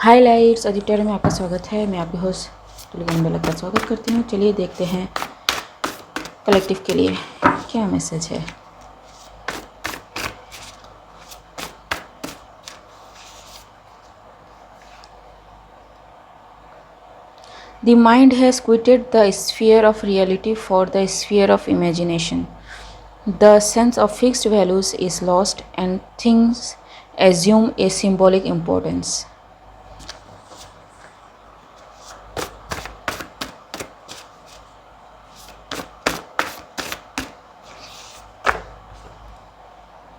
हाय lights editor में आपका स्वागत है। मैं आपकी होस्ट तुलिका बेला का स्वागत करती हूँ। चलिए देखते हैं कलेक्टिव के लिए क्या मैसेज है। The mind has quitted the sphere of reality for the sphere of imagination. The sense of fixed values is lost and things assume a symbolic importance.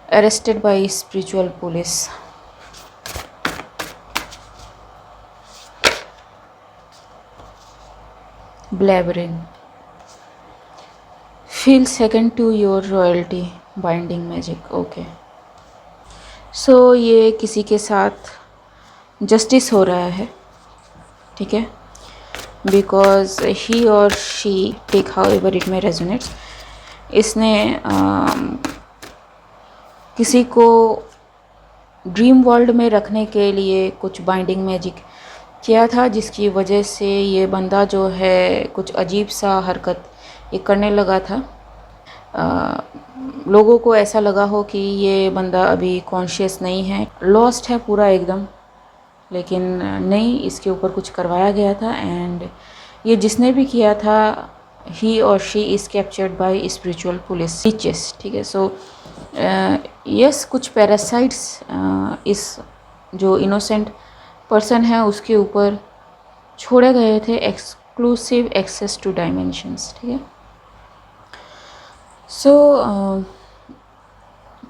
Arrested by spiritual police. Blabbering. Feel second to your royalty. Binding magic. Okay. सो ये किसी के साथ justice हो रहा है, ठीक है, because he और she take however it में रेजोनेट्स। इसने किसी को ड्रीम वर्ल्ड में रखने के लिए कुछ बाइंडिंग मैजिक किया था, जिसकी वजह से ये बंदा जो है कुछ अजीब सा हरकत ये करने लगा था। लोगों को ऐसा लगा हो कि ये बंदा अभी कॉन्शियस नहीं है, लॉस्ट है पूरा एकदम, लेकिन नहीं, इसके ऊपर कुछ करवाया गया था। एंड ये जिसने भी किया था, ही और she is captured by spiritual police teachers, ठीक है। सो यस, कुछ पैरासाइट्स इस जो इनोसेंट पर्सन है उसके ऊपर छोड़े गए थे, एक्सक्लूसिव एक्सेस टू डायमेंशंस, ठीक है। सो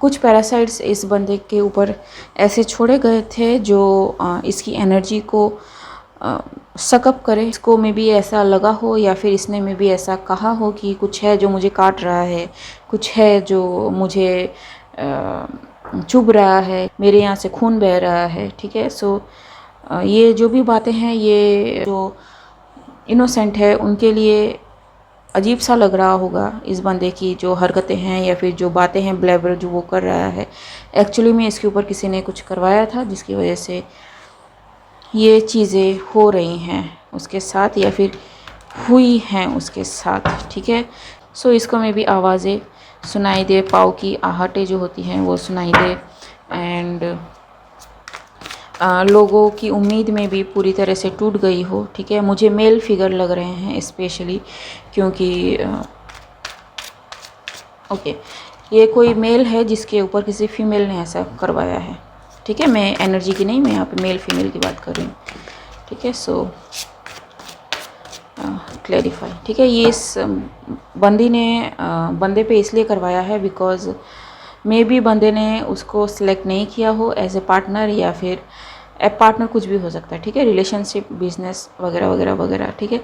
कुछ पैरासाइट्स इस बंदे के ऊपर ऐसे छोड़े गए थे जो इसकी एनर्जी को सकअप करे। इसको में भी ऐसा लगा हो या फिर इसने में भी ऐसा कहा हो कि कुछ है जो मुझे काट रहा है, कुछ है जो मुझे चुभ रहा है, मेरे यहाँ से खून बह रहा है, ठीक है। सो ये जो भी बातें हैं, ये जो इनोसेंट है उनके लिए अजीब सा लग रहा होगा इस बंदे की जो हरकतें हैं या फिर जो बातें हैं, ब्लैबर जो वो कर रहा है। एक्चुअली में इसके ऊपर किसी ने कुछ करवाया था जिसकी वजह से ये चीज़ें हो रही हैं उसके साथ या फिर हुई हैं उसके साथ, ठीक है। सो इसको में भी आवाज़ें सुनाई दे, पाँव की आहटें जो होती हैं वो सुनाई दे। एंड लोगों की उम्मीद में भी पूरी तरह से टूट गई हो, ठीक है। मुझे मेल फिगर लग रहे हैं स्पेशली, क्योंकि ओके, ये कोई मेल है जिसके ऊपर किसी फीमेल ने ऐसा करवाया है, ठीक है। मैं एनर्जी की नहीं, मैं यहाँ पे मेल फीमेल की बात कर रही हूँ, ठीक है। सो क्लैरिफाई, ठीक है। ये इस बंदे पे इसलिए करवाया है बिकॉज मे बी बंदे ने उसको सिलेक्ट नहीं किया हो एज ए पार्टनर, या फिर पार्टनर कुछ भी हो सकता है, ठीक है, रिलेशनशिप, बिजनेस वगैरह वगैरह वगैरह, ठीक है।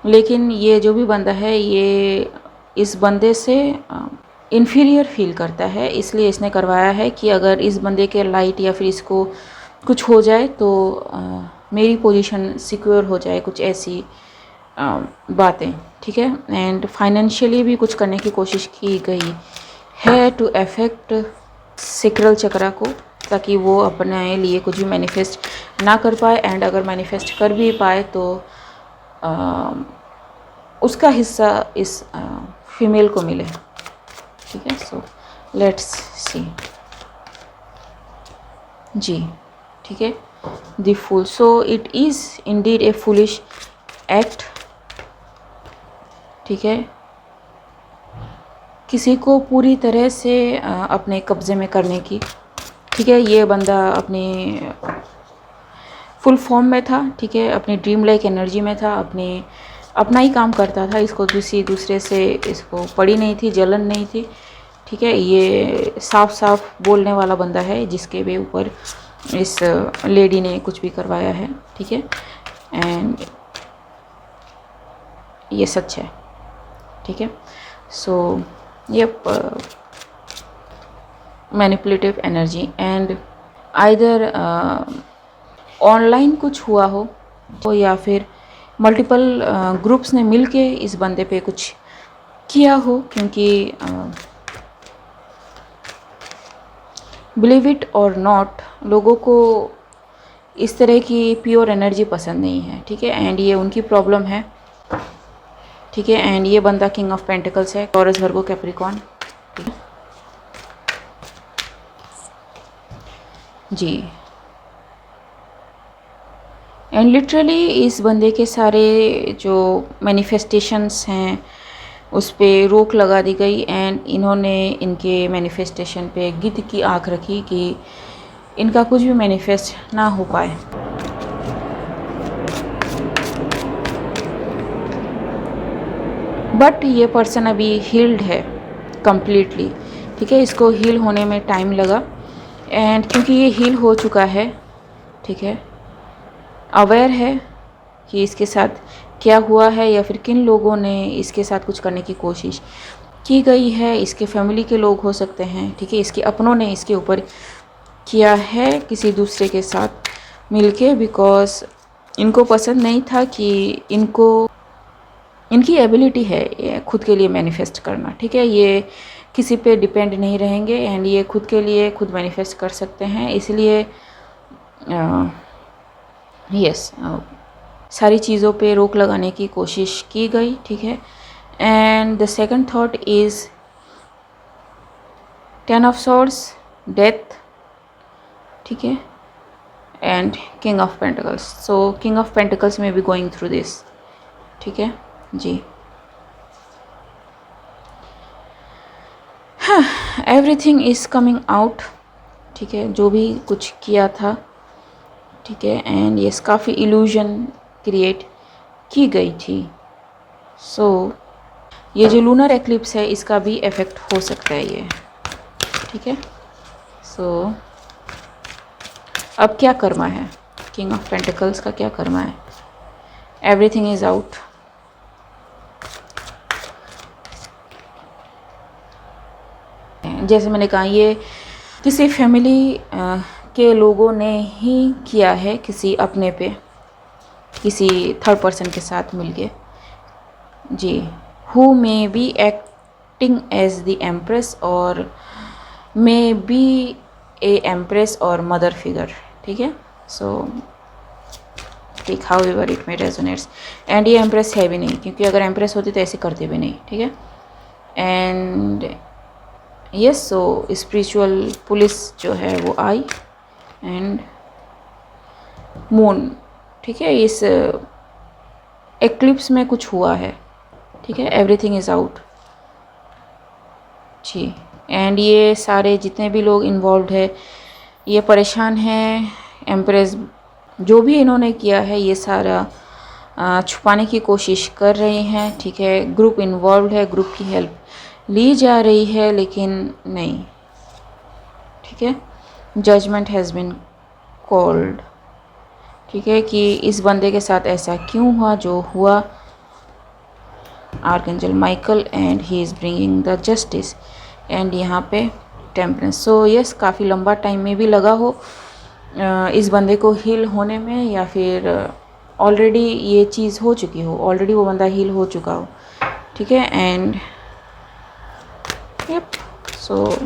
लेकिन ये जो भी बंदा है ये इस बंदे से इन्फीरियर फील करता है, इसलिए इसने करवाया है कि अगर इस बंदे के लाइट या फिर इसको कुछ हो जाए तो मेरी पोजीशन सिक्योर हो जाए, कुछ ऐसी बातें, ठीक है। एंड फाइनेंशियली भी कुछ करने की कोशिश की गई है टू अफेक्ट सेक्रल चक्रा को, ताकि वो अपने लिए कुछ भी मैनिफेस्ट ना कर पाए। एंड अगर मैनिफेस्ट कर भी पाए तो उसका हिस्सा इस फीमेल को मिले, ठीक है। सो लेट्स सी जी, ठीक है। The fool, so it is indeed a foolish act, ठीक है। किसी को पूरी तरह से अपने कब्ज़े में करने की, ठीक है। ये बंदा अपनी फुल फॉर्म में था, ठीक है, अपनी ड्रीम लाइक एनर्जी में था, अपना ही काम करता था, इसको दूसरे से इसको पड़ी नहीं थी, जलन नहीं थी, ठीक है। ये साफ साफ बोलने वाला बंदा है जिसके भी ऊपर इस लेडी ने कुछ भी करवाया है, ठीक है। एंड ये सच है, ठीक है। सो ये manipulative energy and either online कुछ हुआ हो तो या फिर मल्टीपल ग्रुप्स ने मिलके इस बंदे पे कुछ किया हो, क्योंकि बिलीव इट और नॉट, लोगों को इस तरह की प्योर एनर्जी पसंद नहीं है, ठीक है। एंड ये उनकी प्रॉब्लम है, ठीक है। एंड ये बंदा किंग ऑफ पेंटिकल्स है, टॉरस वर्गो कैप्रिकॉर्न, ठीक है जी। एंड लिटरली इस बंदे के सारे जो मैनिफेस्टेशंस हैं उस पर रोक लगा दी गई। एंड इन्होंने इनके मैनिफेस्टेशन पे गिद्ध की आँख रखी कि इनका कुछ भी मैनिफेस्ट ना हो पाए। बट ये पर्सन अभी हील्ड है कम्प्लीटली, ठीक है। इसको हील होने में टाइम लगा। एंड क्योंकि ये हील हो चुका है, ठीक है, अवेयर है कि इसके साथ क्या हुआ है या फिर किन लोगों ने इसके साथ कुछ करने की कोशिश की गई है। इसके फैमिली के लोग हो सकते हैं, ठीक है। इसके अपनों ने इसके ऊपर किया है किसी दूसरे के साथ मिलके, बिकॉज इनको पसंद नहीं था कि इनकी एबिलिटी है ये खुद के लिए मैनिफेस्ट करना, ठीक है। ये किसी पे डिपेंड नहीं रहेंगे एंड ये खुद के लिए खुद मैनिफेस्ट कर सकते हैं। इसलिए यस सारी चीज़ों पे रोक लगाने की कोशिश की गई, ठीक है। And the second thought is 10 of swords, death, ठीक है, and king of pentacles. So king of pentacles में बी गोइंग थ्रू दिस, ठीक है जी। हाँ, एवरीथिंग इज़ कमिंग आउट, ठीक है, जो भी कुछ किया था, ठीक है। एंड ये काफ़ी इल्यूजन क्रिएट की गई थी। सो ये जो लूनर एक्लिप्स है इसका भी इफ़ेक्ट हो सकता है ये, ठीक है। सो अब क्या कर्मा है, किंग ऑफ पेंटिकल्स का क्या कर्मा है। एवरीथिंग इज़ आउट, जैसे मैंने कहा ये किसी फैमिली के लोगों ने ही किया है, किसी अपने पे, किसी थर्ड पर्सन के साथ मिलके जी। Who may be acting as the empress और मे बी ए एम्प्रेस और मदर फिगर, ठीक है। So take however it may resonates. And ये एम्प्रेस है भी नहीं, क्योंकि अगर एम्प्रेस होती तो ऐसे करते भी नहीं, ठीक है। And yes, so spiritual police जो है वो आई एंड मून, ठीक है। इस एक्लिप्स में कुछ हुआ है, ठीक है। एवरीथिंग इज़ आउट जी। एंड ये सारे जितने भी लोग इन्वॉल्व है ये परेशान हैं। एम्प्रेस जो भी इन्होंने किया है ये सारा छुपाने की कोशिश कर रहे हैं, ठीक है। ग्रुप इन्वॉल्व है, ग्रुप की हेल्प ली जा रही है, लेकिन नहीं, ठीक है। जजमेंट हैज़ बिन कॉल्ड, ठीक है, कि इस बंदे के साथ ऐसा क्यों हुआ जो हुआ। Archangel Michael and he is bringing the justice. And यहाँ पे टेम्परेंस। सो यस, काफ़ी लंबा टाइम में भी लगा हो इस बंदे को हील होने में, या फिर ऑलरेडी ये चीज़ हो चुकी हो, ऑलरेडी वो बंदा हील हो चुका हो, ठीक है। And yup, so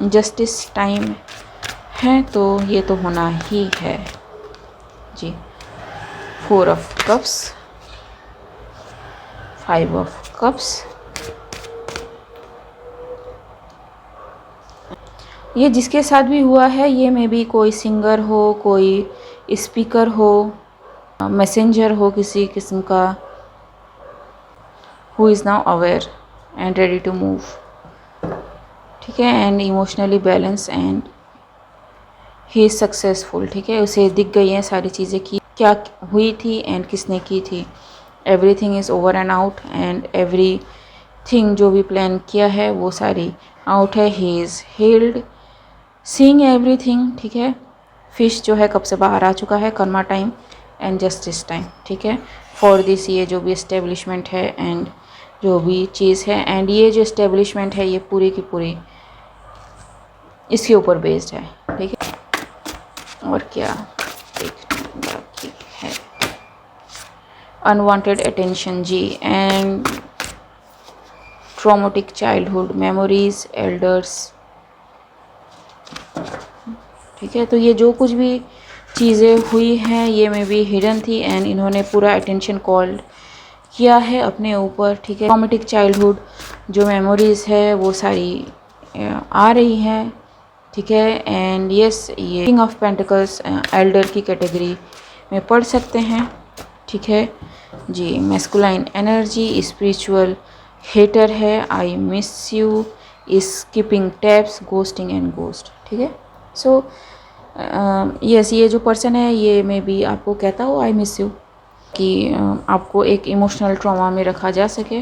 justice time है तो ये तो होना ही है जी। 4 ऑफ कप्स, 5 ऑफ कप्स। ये जिसके साथ भी हुआ है ये में भी कोई सिंगर हो, कोई स्पीकर हो, मैसेंजर हो किसी किस्म का, who is now aware and ready to move, ठीक है। And emotionally balance and he is successful, ठीक है। उसे दिख गई हैं सारी चीज़ें कि क्या हुई थी एंड किसने की थी। Everything is over and out and every thing जो भी प्लान किया है वो सारी आउट है। He is healed, seeing everything, ठीक है। फिश जो है कब से बाहर आ चुका है, Karma time and justice time, ठीक है। फॉर दिस ये जो भी इस्टेब्लिशमेंट है एंड जो भी चीज़ है, एंड ये जो इस्टेब्लिशमेंट है ये पूरी की पूरी इसके ऊपर बेस्ड है, ठीक है। और क्या देखने बाकी है, अनवांटेड अटेंशन जी, and traumatic childhood memories, elders, ठीक है। तो ये जो कुछ भी चीज़ें हुई हैं ये में भी हिडन थी एंड इन्होंने पूरा अटेंशन कॉल्ड किया है अपने ऊपर, ठीक है। ट्रॉमेटिक चाइल्डहुड जो मेमोरीज़ है वो सारी आ रही हैं, ठीक है। एंड यस, ये किंग ऑफ पेंटिकल्स एल्डर की कैटेगरी में पढ़ सकते हैं, ठीक है जी। मैस्कुलाइन एनर्जी, स्पिरिचुअल हेटर है, I miss you, skipping taps, ghosting and ghost, ठीक है। सो यस, ये जो पर्सन है ये में भी आपको कहता हो आई मिस यू, कि आपको एक इमोशनल ट्रॉमा में रखा जा सके,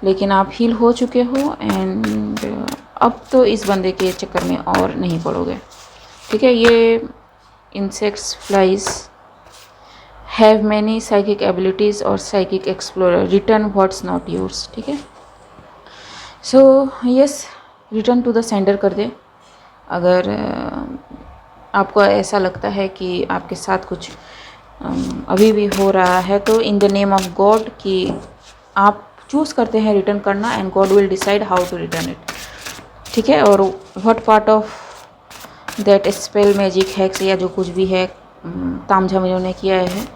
लेकिन आप हील हो चुके हो एंड अब तो इस बंदे के चक्कर में और नहीं पड़ोगे, ठीक है। ये insects, flies have many psychic abilities और psychic explorer, return what's not yours, ठीक है। So yes, return to the sender कर दे अगर आपको ऐसा लगता है कि आपके साथ कुछ अभी भी हो रहा है, तो in the name of God कि आप चूज़ करते हैं रिटर्न करना and God will decide how to return it, ठीक है। और what part of that spell, magic, hacks या जो कुछ भी है तामझाम इन्होंने किया है,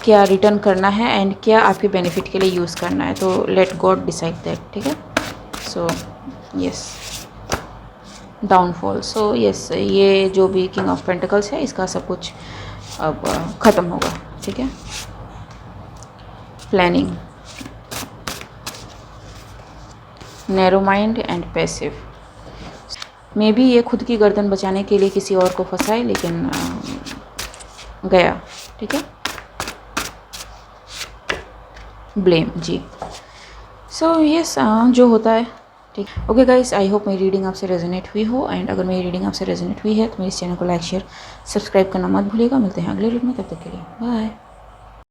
क्या रिटर्न करना है एंड क्या आपके बेनिफिट के लिए यूज़ करना है, तो लेट गॉड डिसाइड दैट, ठीक है। So yes, downfall. So yes, ये जो भी किंग ऑफ पेंटिकल्स है इसका सब कुछ अब ख़त्म होगा, ठीक है। Planning, narrow mind and passive, may be ये खुद की गर्दन बचाने के लिए किसी और को फंसाए, लेकिन गया, ठीक है। ब्लेम, जी। सो यस, जो होता है, ठीक। ओके गाइस, आई होप मेरी रीडिंग आपसे रेजोनेट हुई हो एंड अगर मेरी रीडिंग आपसे रेजोनेट हुई है तो मेरे चैनल को लाइक, शेयर, सब्सक्राइब करना मत भूलिएगा। मिलते हैं अगले रीडिंग में, तब तक के लिए बाय।